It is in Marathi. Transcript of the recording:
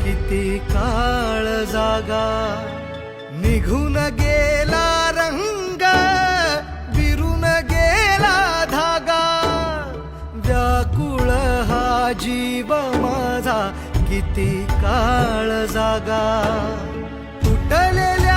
किती काळ जागा, निघून गेला रंग, विरून गेला धागा, व्याकुळ हा जीव माझा किती काळ जागा, तुटलेले